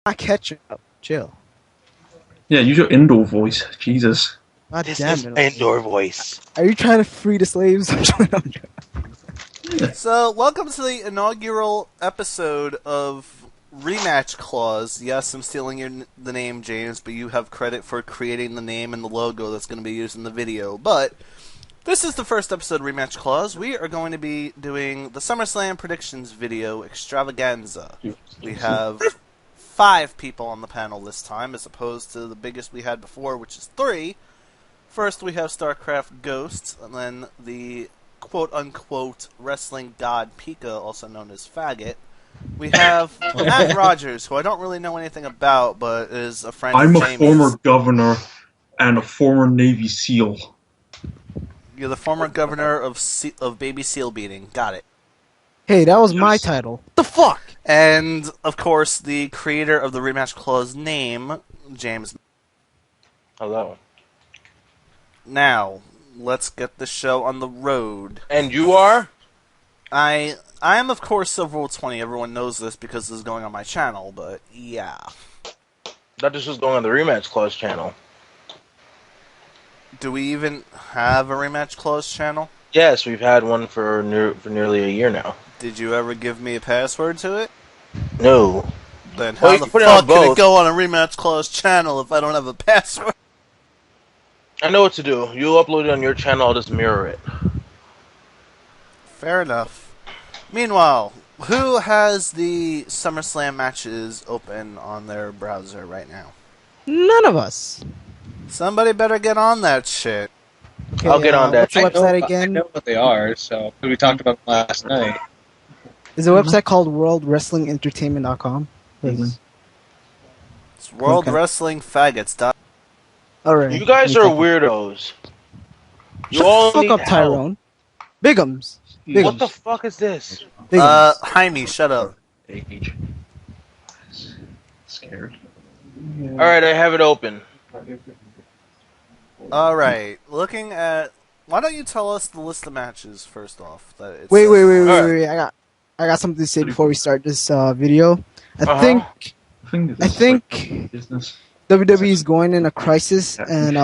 Not catching up. Chill. Yeah, use your indoor voice. Jesus. God This damn is it. my indoor voice. Are you trying to free the slaves? So, welcome to the inaugural episode of Rematch Clause. Yes, I'm stealing the name, James, but you have credit for creating the name and the logo that's going to be used in the video. But this is the first episode of Rematch Clause. We are going to be doing the SummerSlam predictions video, extravaganza. We have 5 people on the panel this time, as opposed to the biggest we had before, which is 3. First, we have StarCraft Ghosts, and then the quote-unquote wrestling god Pika, also known as Faggot. We have Matt Rogers, who I don't really know anything about, but is a friend I'm of a Jamie's. former governor and a former Navy SEAL. You're the former governor of baby seal beating. Got it. Hey, that was my title. What the fuck? And, of course, the creator of the Rematch Clause name, James. Hello. Now, let's get the show on the road. And you are? I am, of course, Silverwood20. Everyone knows this because this is going on my channel, but yeah. That just was going on the Rematch Clause channel. Do we even have a Rematch Clause channel? Yes, we've had one for nearly a year now. Did you ever give me a password to it? No. Then Well, how you the can put it on fuck can it both. go on a Rematch Clause channel if I don't have a password? I know what to do. You'll upload it on your channel, I'll just mirror it. Fair enough. Meanwhile, who has the SummerSlam matches open on their browser right now? None of us. Somebody better get on that shit. Okay, I'll get on that. What's the website again? I know what they are, so we talked about them last night. Is the website called worldwrestlingentertainment.com? Mhm. It's World Okay. Wrestling Faggots. Alright. You guys are weirdos. You all Shut the fuck need up, help. Tyrone. Bigums. What the fuck is this? Bigums. Jaime, shut up. Age. Scared. Alright, I have it open. Alright, looking at... Why don't you tell us the list of matches first off? That it Wait. Alright. I got something to say before we start this video. Uh-huh. I think business. WWE is going in a crisis, and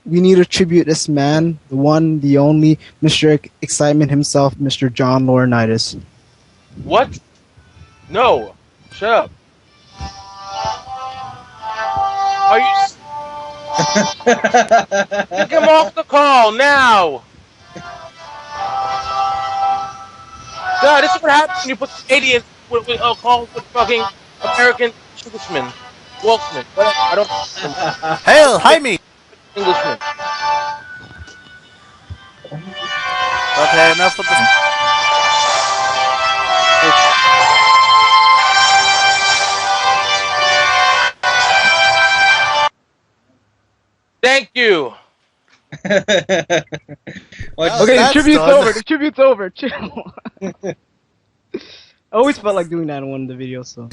we need to tribute this man, the one, the only, Mr. Excitement himself, Mr. John Laurinaitis. What? No. Shut up. Are you... Take him off the call, now! God, this is what happens when you put Canadians with calls with fucking American Englishmen. Welshman. Whatever. I don't... Hail, Jaime! Englishman. Okay, enough with the... Thank you. Well, Okay, the that's tribute's done. over. The tribute's over. Chill. I always felt like doing that in one of the videos, so.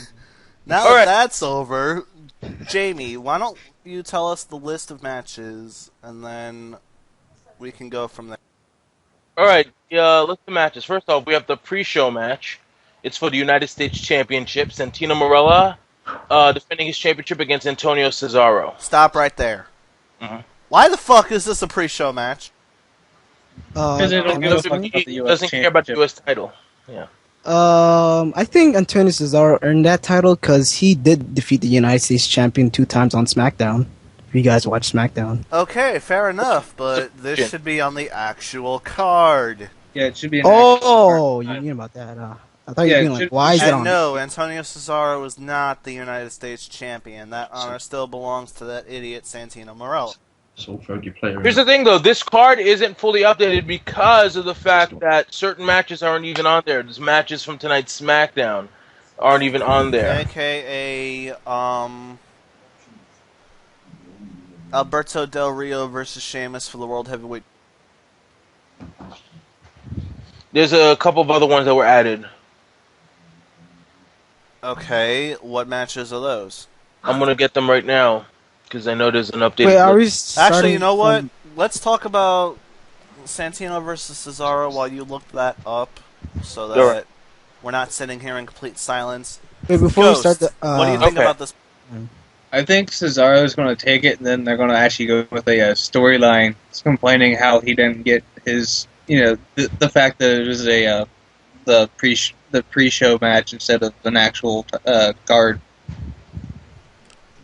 Now All that right. that's over, Jamie, why don't you tell us the list of matches, and then we can go from there. Alright, let's the matches. First off, we have the pre-show match. It's for the United States Championship. Santino Marella defending his championship against Antonio Cesaro. Stop right there. Mhm. Why the fuck is this a pre-show match? Because they don't give a fuck about the WWE US doesn't care about the Championship. U.S. title. Yeah. I think Antonio Cesaro earned that title because he did defeat the United States champion 2 times on SmackDown. If you guys watch SmackDown. Okay, fair enough, but this should be on the actual card. Yeah, it should be an Oh, actual you card. mean about that? I thought you Yeah, were it being like, should- why is it And on? no, Antonio Cesaro was not the United States champion. That honor still belongs to that idiot Santino Marella. So Fergie player. Here's the thing, though. This card isn't fully updated because of the fact that certain matches aren't even on there. There's matches from tonight's SmackDown aren't even on there. AKA, Alberto Del Rio versus Sheamus for the World Heavyweight. There's a couple of other ones that were added. Okay, what matches are those? I'm going to get them right now because I know there's an updated Wait, are we list. starting Actually, you know what? from- Let's talk about Santino versus Cesaro while you look that up, so that Alright. We're not sitting here in complete silence. Wait, before Ghost, we start the, what do you think Okay. about this? I think Cesaro's going to take it, and then they're going to actually go with a storyline, complaining how he didn't get his, the fact that it was the pre-show match instead of an actual card.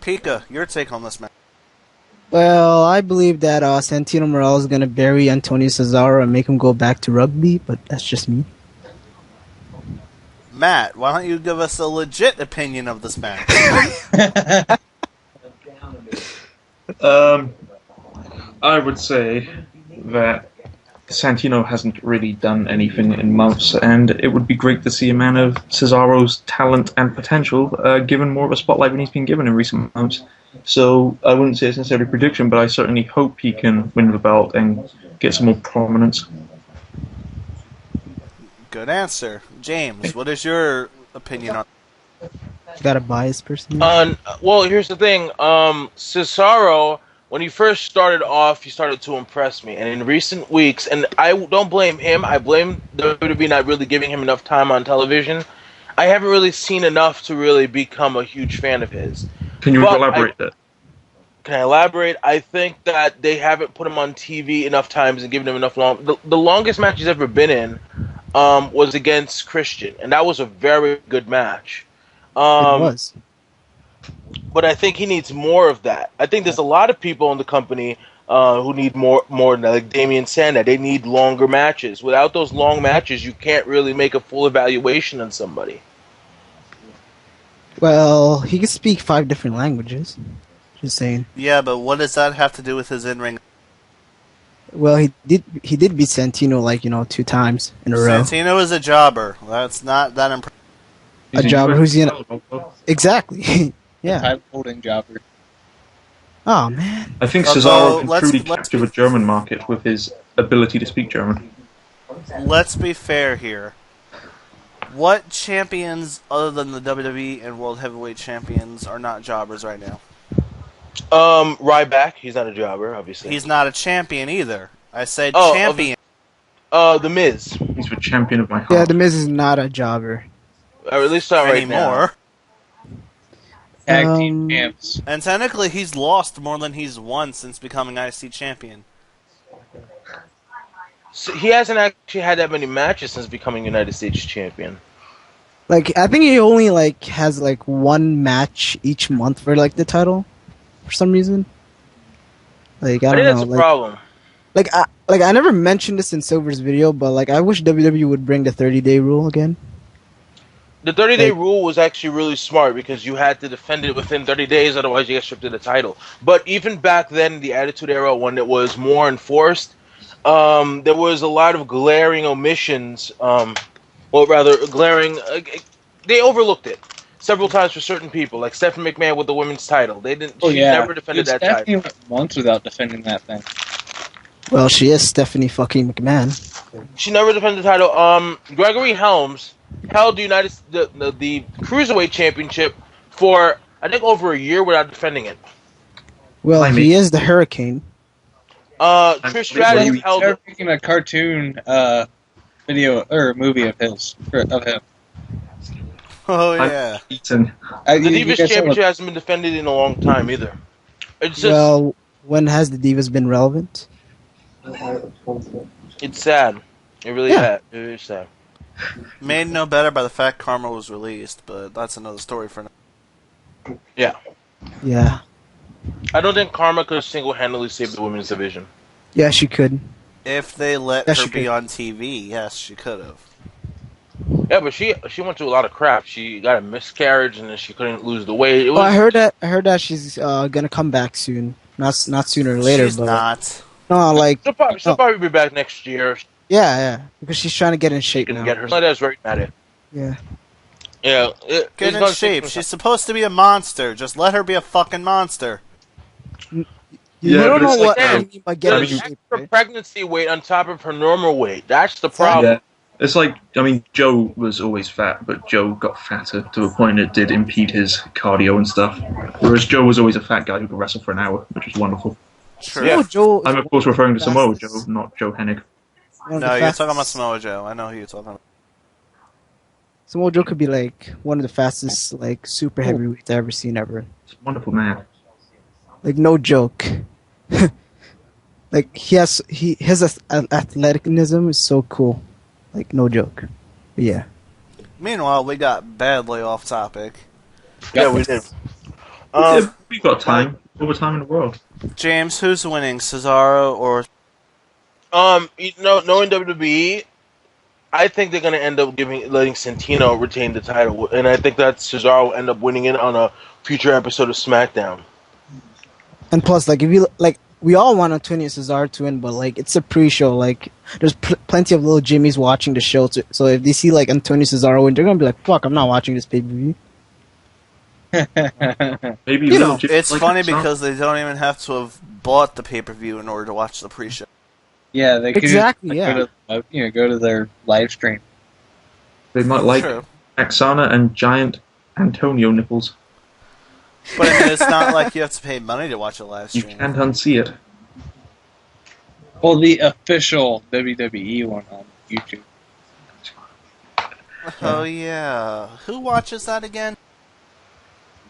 Pika, your take on this match? Well, I believe that Santino Morel is going to bury Antonio Cesaro and make him go back to rugby, but that's just me. Matt, why don't you give us a legit opinion of this match? I would say that Santino hasn't really done anything in months, and it would be great to see a man of Cesaro's talent and potential given more of a spotlight than he's been given in recent months. So I wouldn't say it's necessarily a prediction, but I certainly hope he can win the belt and get some more prominence. Good answer. James, what is your opinion on You got a biased person? Well, here's the thing. Cesaro, when he first started off, he started to impress me. And in recent weeks, and I don't blame him, I blame WWE not really giving him enough time on television. I haven't really seen enough to really become a huge fan of his. Can you elaborate that? Can I elaborate? I think that they haven't put him on TV enough times and given him enough long. The longest match he's ever been in was against Christian, and that was a very good match. It was. But I think he needs more of that. I think there's a lot of people in the company who need more like Damian Sandow. They need longer matches. Without those long matches, you can't really make a full evaluation on somebody. Well, he can speak 5 different languages. Just saying. Yeah, but what does that have to do with his in-ring? Well, he did beat Santino 2 times in a row. Santino is a jobber. That's not that impressive. A jobber who's exactly. Yeah. Title holding jobber. Oh man. I think Although, Cesaro can truly capture the German market with his ability to speak German. Let's be fair here. What champions other than the WWE and World Heavyweight Champions are not jobbers right now? Ryback, he's not a jobber, obviously. He's not a champion either. I said Oh, champion. The Miz. He's the champion of my heart. Yeah, The Miz is not a jobber. Or at least not right anymore. Tag team champs. And technically, he's lost more than he's won since becoming IC champion. So he hasn't actually had that many matches since becoming United States champion. Like, I think he only has 1 match each month for the title, for some reason. Like, I I don't think know. that's a problem. I never mentioned this in Silver's video, but I wish WWE would bring the 30-day rule again. The 30-day rule was actually really smart because you had to defend it within 30 days, otherwise you get stripped of the title. But even back then, the Attitude Era, when it was more enforced, there was a lot of glaring omissions, or rather, glaring... they overlooked it several times for certain people, like Stephanie McMahon with the women's title. She never defended that title. Stephanie went months without defending that thing. Well, she is Stephanie fucking McMahon. She never defended the title. Gregory Helms held the Cruiserweight Championship for, I think, over a year without defending it. Well, he is the Hurricane. Trish Stratus held They're it. making a cartoon video or movie of him. Oh, yeah. The Divas Championship hasn't been defended in a long time either. It's just, Well, when has the Divas been relevant? it's sad. It really Yeah. is sad. Made no better by the fact Karma was released, but that's another story for now. Yeah. Yeah. I don't think Karma could single-handedly save the women's division. Yeah, she could. If they let Yes, her she be could. on TV, yes, she could have. Yeah, but she went through a lot of crap. She got a miscarriage, and then she couldn't lose the weight. It was, Well, I heard that she's gonna come back soon. Not sooner or later, She's but not. no, she'll probably be back next year. yeah, because she's trying to get in shape She can now. get her. That's very mad. Yeah. Yeah, Get in shape. She's supposed to be a monster. Just let her be a fucking monster. You Yeah, don't but know it's what like, I mean by getting in There's shape. extra Right? pregnancy weight on top of her normal weight. That's the problem. Yeah. It's like, Joe was always fat, but Joe got fatter to a point it did impede his cardio and stuff. Whereas Joe was always a fat guy who could wrestle for an hour, which was wonderful. Sure. Yeah. Oh, Joe. I'm, of course, referring to Samoa Joe, not Joe Hennig. one of No, the you're talking about fastest- Samoa Joe. I know who you're talking about. Samoa Joe could be like one of the fastest like super heavyweights I've ever seen ever. He's a wonderful man. Like no joke. Like his athleticism is so cool. Like no joke. But yeah. Meanwhile, we got badly off topic. Yeah, we did. Yeah, we've got time. All the time in the world. James, who's winning, Cesaro or? Knowing WWE, I think they're gonna end up letting Santino retain the title, and I think that Cesaro will end up winning it on a future episode of SmackDown. And plus, like if you like, we all want Antonio Cesaro to win, but like it's a pre-show. Like there's plenty of little Jimmies watching the show, so if they see like Antonio Cesaro win, they're gonna be like, "Fuck, I'm not watching this pay-per-view." Maybe You know, It's like funny that song. because they don't even have to have bought the pay-per-view in order to watch the pre-show. Yeah, they could Exactly, just, go to their live stream. They might like True. Axana and giant Antonio nipples. But I mean, it's not like you have to pay money to watch a live You stream. can't unsee it. Well, the official WWE one on YouTube. Oh yeah, who watches that again?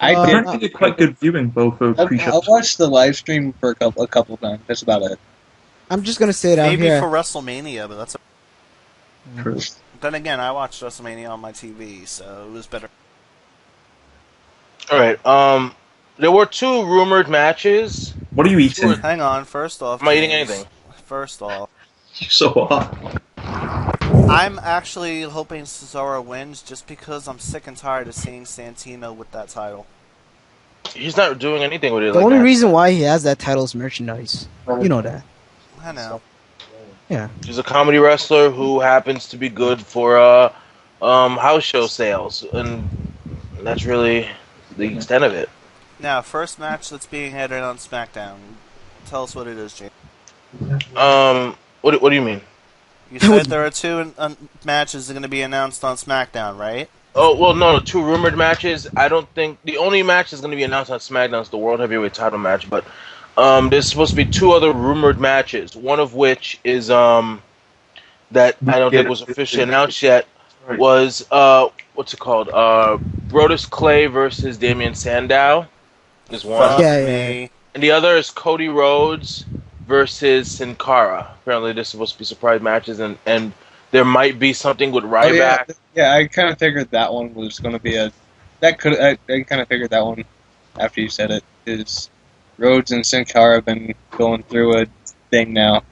I Uh, I did. actually did quite good viewing both for I've pre-show. watched the live stream for a couple times. That's about it. I'm just gonna say it out Maybe here. for WrestleMania, but that's. True. Then again, I watched WrestleMania on my TV, so it was better. All right. There were 2 rumored matches. What are you eating? Hang on. First off, Am I eating James, anything? First off, You so are. I'm actually hoping Cesaro wins just because I'm sick and tired of seeing Santino with that title. He's not doing anything with it. The like only that. reason why he has that title is merchandise. You know that. I know. Yeah. He's a comedy wrestler who happens to be good for house show sales, and that's really the extent of it. Now, first match that's being headed on SmackDown. Tell us what it is, James. What do you mean? You said there are 2 matches that are going to be announced on SmackDown, right? Oh, well, no, 2 rumored matches. I don't think the only match that's going to be announced on SmackDown is the World Heavyweight title match, but there's supposed to be 2 other rumored matches, one of which is that I don't think was officially announced yet, was what's it called? Brodus Clay versus Damian Sandow is one. Fuck Yeah, me. And the other is Cody Rhodes versus Sin Cara. Apparently, this is supposed to be surprise matches, and there might be something with Ryback. Yeah, I kind of figured that one was going to be I kind of figured that one after you said it. Is Rhodes and Sin Cara have been going through a thing now.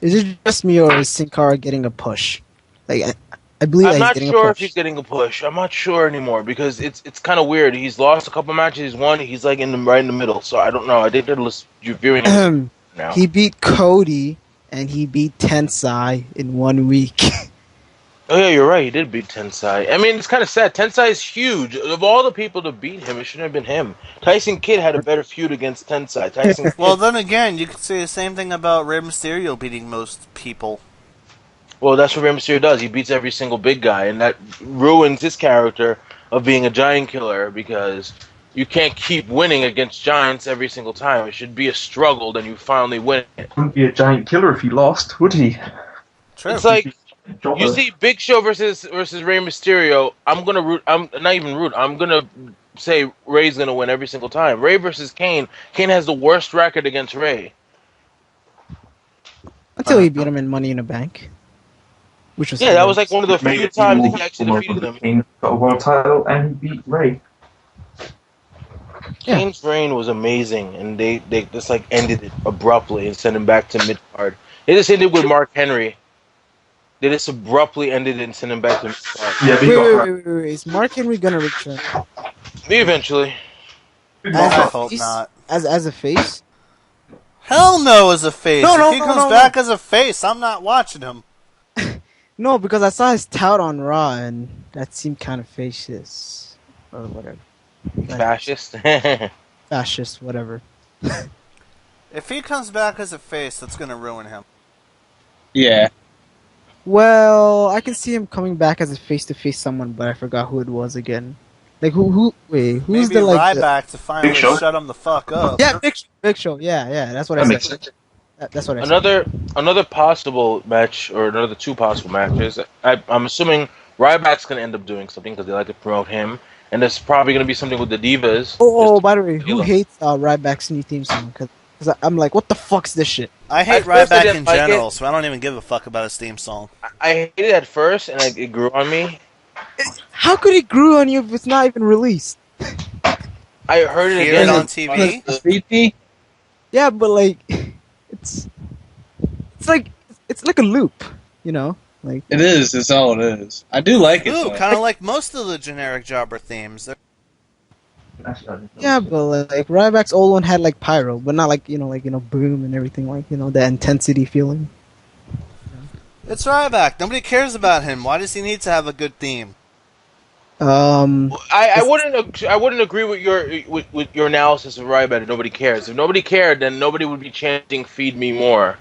Is it just me or is Sin Cara getting a push? Like I believe I'm that not he's getting sure a if push. he's getting a push. I'm not sure anymore because it's kind of weird. He's lost a couple matches. He's won. He's like right in the middle. So I don't know. I think you're viewing him now. He beat Cody and he beat Tensai in 1 week. Oh yeah, you're right. He did beat Tensai. I mean, it's kind of sad. Tensai is huge. Of all the people to beat him, it shouldn't have been him. Tyson Kidd had a better feud against Tensai. Tyson Kidd, Well, then again, you could say the same thing about Rey Mysterio beating most people. well, that's what Rey Mysterio does. He beats every single big guy, and that ruins his character of being a giant killer because you can't keep winning against giants every single time. It should be a struggle, then you finally win it. Wouldn't be a giant killer if he lost, would he? True. It's like you see Big Show versus Rey Mysterio. I'm gonna root. I'm not even root. I'm gonna say Rey's gonna win every single time. Rey versus Kane. Kane has the worst record against Rey. Until he beat him in Money in the Bank. Which was Yeah, that was like one of the Made few it times more he actually defeated former him. Kane got a world title and he beat Ray. Yeah. Kane's reign was amazing, and they just like ended it abruptly and sent him back to mid card. They just ended with Mark Henry. They just abruptly ended it and sent him back to mid card. Yeah, they Wait. Is Mark Henry gonna return? Eventually. I hope not. As a face? Hell no, as a face. No, if he comes back as a face, I'm not watching him. No, because I saw his tout on Raw and that seemed kind of fascist. Or whatever. Fascist. Fascist, whatever. If he comes back as a face, that's going to ruin him. Yeah. Well, I can see him coming back as a face-to-face someone, but I forgot who it was again. Like, who's Maybe the, like... Ryback to finally Big Show? shut him the fuck up. Yeah, Big Show, yeah, that's what That I makes said. sense. That's what I said. Another possible match, or another 2 possible matches. I'm assuming Ryback's going to end up doing something because they like to promote him, and there's probably going to be something with the Divas. Oh, by the way, who hates Ryback's new theme song? Because I'm like, what the fuck's this shit? I hate At first I Ryback didn't in like general, it. so I don't even give a fuck about his theme song. I hated it at first, and it grew on me. How could it grew on you if it's not even released? I heard it Hear again it on TV? Speedy? Yeah, but like, it's like a loop, you know? Like It is. That's all it is. I do like it. Ooh, though. kind of like most of the generic jobber themes. yeah, but like Ryback's old one had like pyro, but not like boom and everything, like the intensity feeling. It's Ryback. Nobody cares about him. Why does he need to have a good theme? I wouldn't agree with your analysis of Ryback. Nobody cares. If nobody cared, then nobody would be chanting "Feed me more."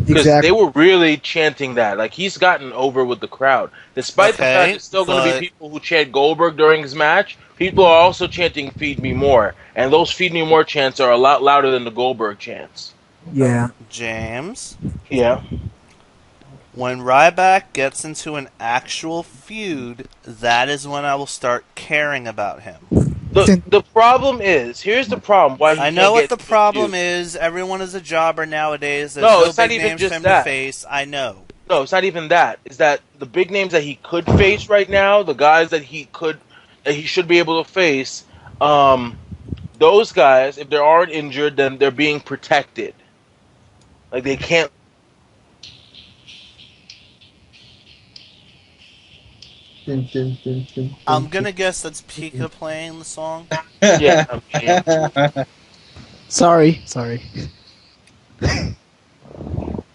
Because Exactly. they were really chanting that. Like, he's gotten over with the crowd. Despite the fact there's still going to be people who chant Goldberg during his match, people are also chanting "Feed me more," and those "Feed me more" chants are a lot louder than the Goldberg chants. Yeah. James, Yeah. when Ryback gets into an actual feud, that is when I will start caring about him. The problem is, here's the problem. Why he I know what the problem is. Everyone is a jobber nowadays. There's No, no it's not big even names just for him that. to face. I know. No, it's not even that. It's that the big names that he could face right now, the guys that he should be able to face, those guys, if they aren't injured, then they're being protected. Like, they can't. I'm gonna guess that's Pika playing the song. Yeah. Sorry.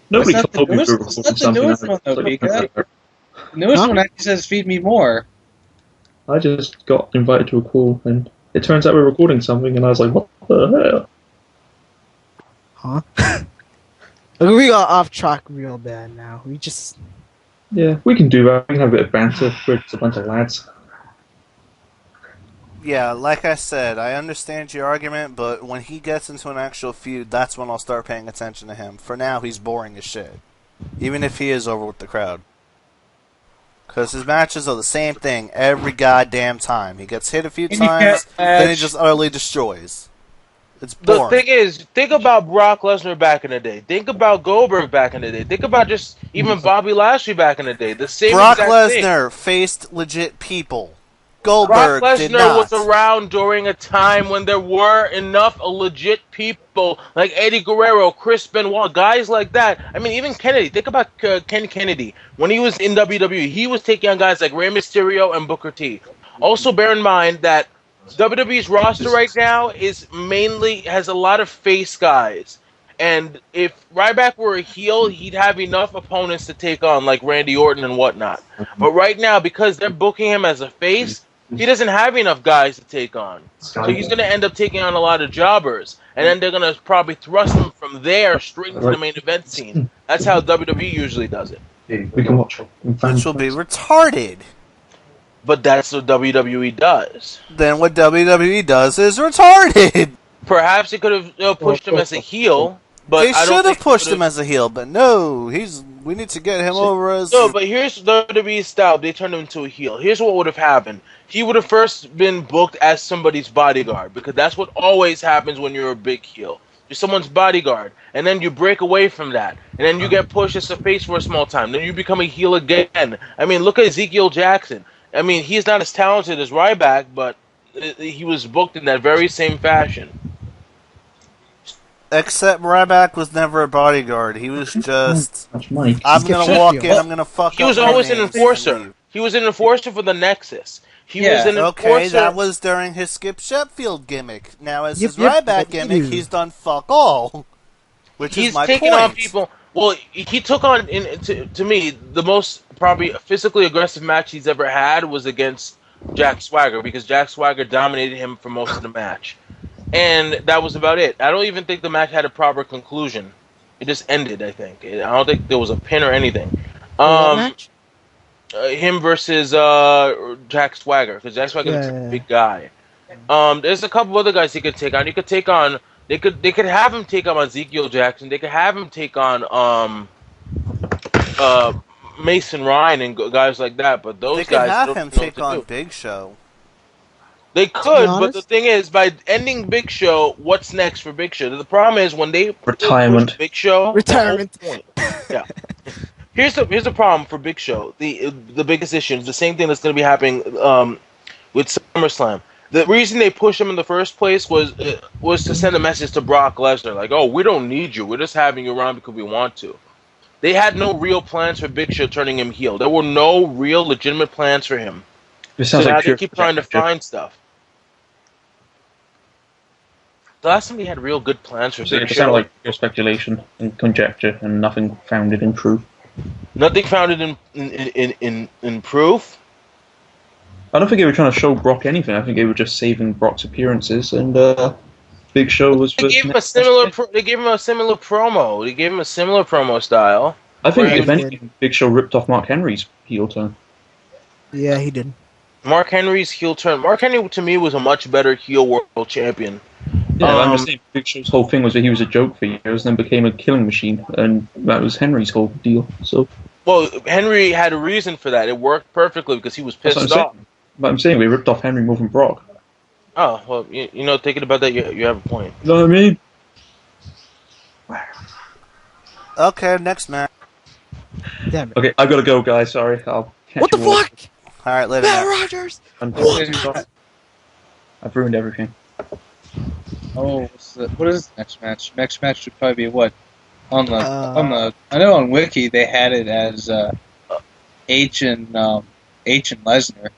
Nobody That's not told me we were that's recording not the something. newest one, though, Like, Pika. The newest Huh? one actually says "Feed me more." I just got invited to a call, and it turns out we're recording something, and I was like, what the hell? Huh? We got off track real bad now. We just Yeah, we can do that. We can have a bit of banter. We're just a bunch of lads. Yeah, like I said, I understand your argument, but when he gets into an actual feud, that's when I'll start paying attention to him. For now, he's boring as shit. Even if he is over with the crowd. Because his matches are the same thing every goddamn time. He gets hit a few times, then he just utterly destroys. It's The boring. thing is, think about Brock Lesnar back in the day. Think about Goldberg back in the day. Think about just even Bobby Lashley back in the day. The same Brock exact thing. Lesnar faced legit people. Brock Goldberg did Lesnar not. was around during a time when there were enough legit people like Eddie Guerrero, Chris Benoit, guys like that. I mean, even Kennedy. Think about Ken Kennedy. When he was in WWE, he was taking on guys like Rey Mysterio and Booker T. Also, bear in mind that WWE's roster right now has a lot of face guys. And if Ryback were a heel, he'd have enough opponents to take on, like Randy Orton and whatnot. But right now, because they're booking him as a face, he doesn't have enough guys to take on. So he's going to end up taking on a lot of jobbers. And then they're going to probably thrust him from there straight into the main event scene. That's how WWE usually does it. We can watch it. Which will be retarded. But that's what WWE does. Then what WWE does is retarded. Perhaps they could have pushed him as a heel. But They I don't should have think pushed they him as a heel, but no, we need to get him over as... No, but here's WWE's style. They turned him into a heel. Here's what would have happened. He would have first been booked as somebody's bodyguard, because that's what always happens when you're a big heel. You're someone's bodyguard, and then you break away from that, and then you get pushed as a face for a small time. Then you become a heel again. I mean, look at Ezekiel Jackson. I mean, he's not as talented as Ryback, but he was booked in that very same fashion. Except Ryback was never a bodyguard. He was just... Much money. I'm going to walk in, I'm going to fuck He up was their always an names enforcer. and leave. He was an enforcer for the Nexus. He Yeah, was an Okay, enforcer. that was during his Skip Sheffield gimmick. Now, as Yep, his yep, Ryback but gimmick, you- he's done fuck all. Which He's is my taking point. on people. Well, he took on, to me, the most probably physically aggressive match he's ever had was against Jack Swagger, because Jack Swagger dominated him for most of the match. And that was about it. I don't even think the match had a proper conclusion. It just ended, I think. I don't think there was a pin or anything. what match? Him versus Jack Swagger, because Jack Swagger is Yeah. a big guy. There's a couple other guys he could take on. He could take on. They could have him take on Ezekiel Jackson. They could have him take on Mason Ryan and guys like that, but those They could guys have don't him know what take to on do. Big Show. They could, but the honest- thing is, by ending Big Show, what's next for Big Show? The problem is when they Retirement. push Big Show, Retirement. The whole point. Yeah. Here's the problem for Big Show. The biggest issue is the same thing that's going to be happening with SummerSlam. The reason they pushed him in the first place was to send a message to Brock Lesnar, like, "Oh, we don't need you. We're just having you around because we want to." They had no real plans for Big Show turning him heel. There were no real legitimate plans for him. This So sounds now like they pure keep trying to conjecture. find stuff. The last time we had real good plans for So Big it sounds Show, like pure speculation and conjecture and nothing founded in truth. nothing founded in proof. I don't think they were trying to show Brock anything. I think they were just saving Brock's appearances, and Big Show was. They gave him a similar. They gave him a similar promo. They gave him a similar promo style. I think Right. if anything, Big Show ripped off Mark Henry's heel turn. Yeah, he did. Mark Henry's heel turn. Mark Henry to me was a much better heel world champion. Yeah, I'm just saying Big Show's whole thing was that he was a joke for years, then became a killing machine, and that was Henry's whole deal. So Well, Henry had a reason for that. It worked perfectly because he was that's what pissed I'm off. saying. But I'm saying we ripped off Henry more than Brock. Oh well, you know, thinking about that, you have a point. You know what I mean? Okay, next match. Damn it. Okay, I gotta go, guys. Sorry, I'll catch What the you all. fuck? All right, later. Matt Matt. Rogers. What? I've ruined everything. Oh, what is the next match? Next match should probably be what? On the Uh, I know on Wiki they had it as H and Lesnar.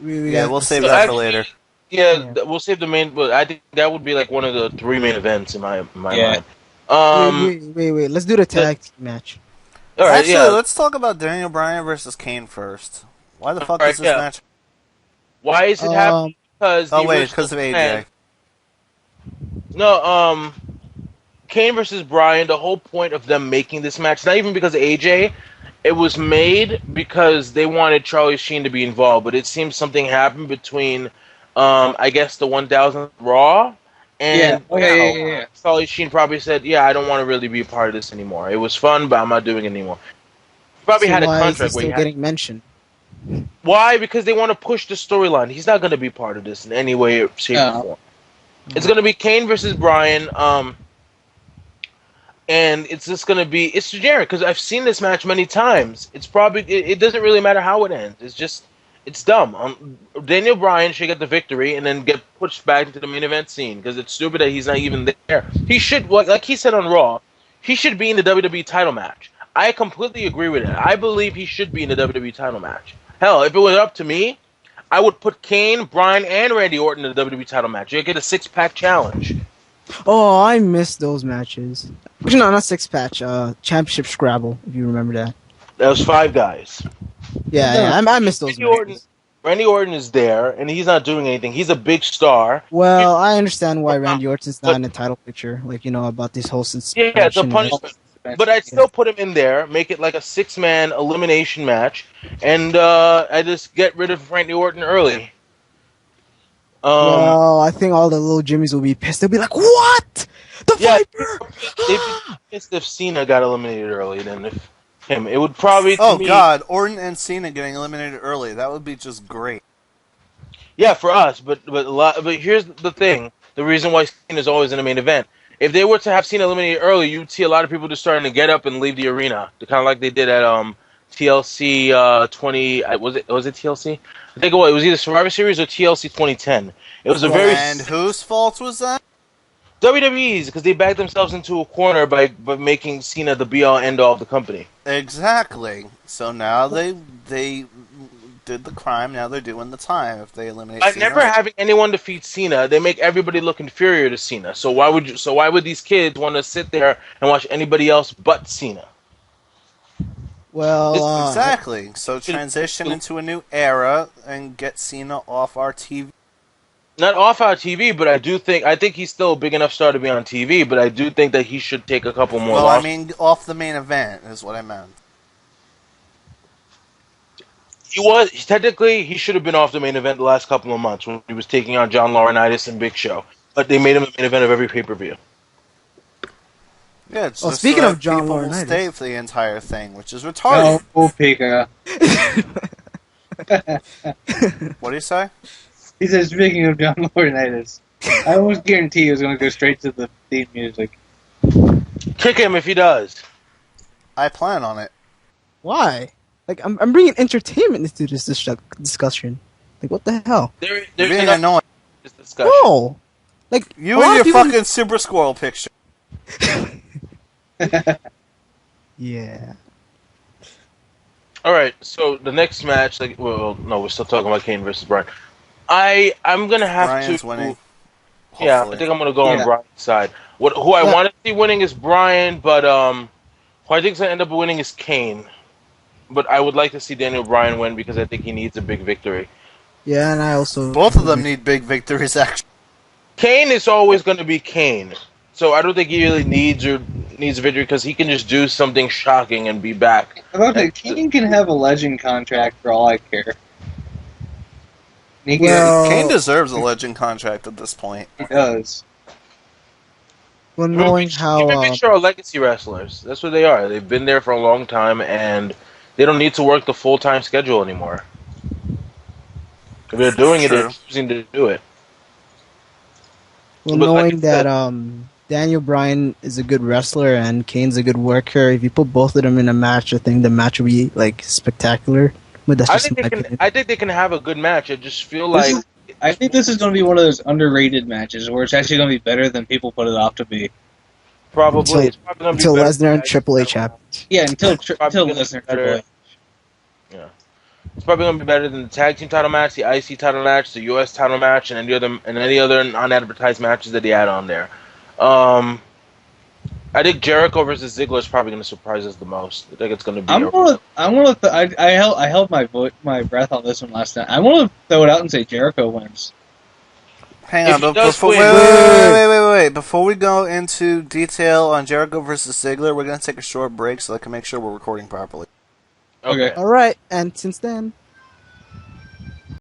Yeah, we'll save So that for actually- later. Yeah, we'll save the main. But I think that would be like one of the 3 main events in my Yeah. mind. Wait. Let's do the tag team match. All right, Actually, yeah. let's talk about Daniel Bryan versus Kane first. Why the fuck Alright, is this yeah. match? Why is it happening? Because Oh the wait, original because of AJ. plan- No, Kane versus Bryan. The whole point of them making this match, not even because of AJ, it was made because they wanted Charlie Sheen to be involved. But it seems something happened between, I guess, the 1000 Raw and Yeah. Charlie Sheen probably said, "Yeah, I don't want to really be a part of this anymore. It was fun, but I'm not doing it anymore." He probably So had a why is he contract where still he had. getting mentioned? Why? Because they want to push the storyline. He's not going to be part of this in any way, shape, or No. form. It's going to be Kane versus Bryan, and it's just going to be it's generic because I've seen this match many times. It's probably it doesn't really matter how it ends. It's dumb. Daniel Bryan should get the victory and then get pushed back into the main event scene because it's stupid that he's not even there. He should, like he said on Raw, he should be in the WWE title match. I completely agree with it. I believe he should be in the WWE title match. Hell, if it was up to me, I would put Kane, Bryan, and Randy Orton in the WWE title match. You'd get a 6-pack challenge. Oh, I missed those matches. No, not six patch. Championship Scrabble. If you remember that. That was 5 guys. Yeah, I missed those matches. Randy Orton is there, and he's not doing anything. He's a big star. Well, I understand why Randy Orton's not in the title picture. Like, you know, about this whole suspension. Yeah, it's a punishment. But I'd still put him in there, make it like a 6-man elimination match, and I just get rid of Randy Orton early. Well, I think all the little Jimmies will be pissed. They'll be like, "What? The Yeah, Viper?" they'd be pissed if Cena got eliminated early than if him. It would probably. To Oh me, god, Orton and Cena getting eliminated early. That would be just great. Yeah, for us, but here's the thing: the reason why Cena is always in the main event. If they were to have Cena eliminated early, you'd see a lot of people just starting to get up and leave the arena, kind of like they did at TLC 20. Was it TLC? I think it was either Survivor Series or TLC 2010. It was a very And whose fault was that? WWE's because they backed themselves into a corner by making Cena the be all end all of the company. Exactly. So now they did the crime. Now they're doing the time. If they eliminate By Cena, never having anyone defeat Cena, they make everybody look inferior to Cena. So why would these kids want to sit there and watch anybody else but Cena? Well, exactly. So transition into a new era and get Cena off our TV. Not off our TV, but I think he's still a big enough star to be on TV. But I do think that he should take a couple more. Well, I losses. mean, off the main event is what I meant. He should have been off the main event the last couple of months when he was taking on John Laurinaitis and Big Show. But they made him the main event of every pay-per-view. Yeah, it's Oh, just speaking so of that John people will Laurinaitis. stay for the entire thing, which is retarded. Oh, Pika. What do you say? He says, speaking of John Laurinaitis, I almost guarantee he was going to go straight to the theme music. Kick him if he does. I plan on it. Why? Like, I'm bringing entertainment into this discussion. Like, what the hell? There's You're being enough annoying. this discussion. No! Like, a You lot and of your people- fucking Super Squirrel picture. Yeah. All right, so the next match, like, well, no, we're still talking about Kane versus Bryan. I'm gonna have Brian's to. winning. Yeah, I Hopefully. think I'm gonna go on Yeah. Bryan's side. Who I Yeah. want to see winning is Bryan, but who I think is gonna end up winning is Kane. But I would like to see Daniel Bryan win because I think he needs a big victory. Yeah, and I also... Both of them need big victories, actually. Kane is always going to be Kane, so I don't think he really needs a victory because he can just do something shocking and be back. I thought that Kane can have a legend contract for all I care. He can- Well- Kane deserves a legend contract at this point. he does. Well, knowing Human how... beings are legacy wrestlers. That's what they are. They've been there for a long time, and they don't need to work the full-time schedule anymore. If they're doing it, True. they're choosing to do it. Well, But like knowing I said- that Daniel Bryan is a good wrestler and Kane's a good worker, if you put both of them in a match, I think the match will be like spectacular. But that's I just think my they can. opinion. I think they can have a good match. I just feel This like I think this is going to be one of those underrated matches where it's actually going to be better than people put it off to be. probably it's probably gonna be Until better Lesnar than and Triple H happen. Yeah, until Probably gonna be Lesnar better. Triple H. It's probably gonna be better than the tag team title match, the IC title match, the US title match, and any other non-advertised matches that he had on there. I think Jericho versus Ziggler is probably gonna surprise us the most. I think it's gonna be. I held my breath on this one last night. I want to throw it out and say Jericho wins. Hang If on, he but does before, win- wait. Before we go into detail on Jericho versus Ziggler, we're going to take a short break so I can make sure we're recording properly. Okay. All right, and since then,